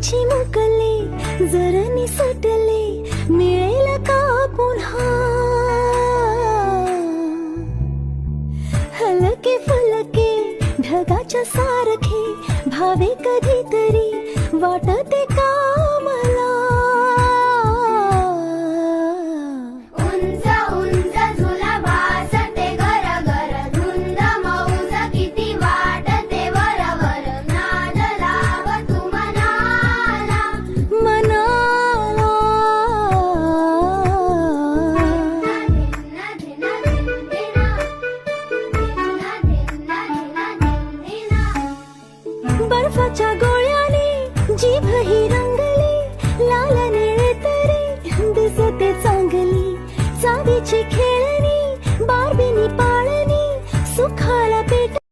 चिमुकले जर निसटले मिळेल का पुन्हा हलके फलके ढगाच्या सारखे भावे कधीतरी वाटते का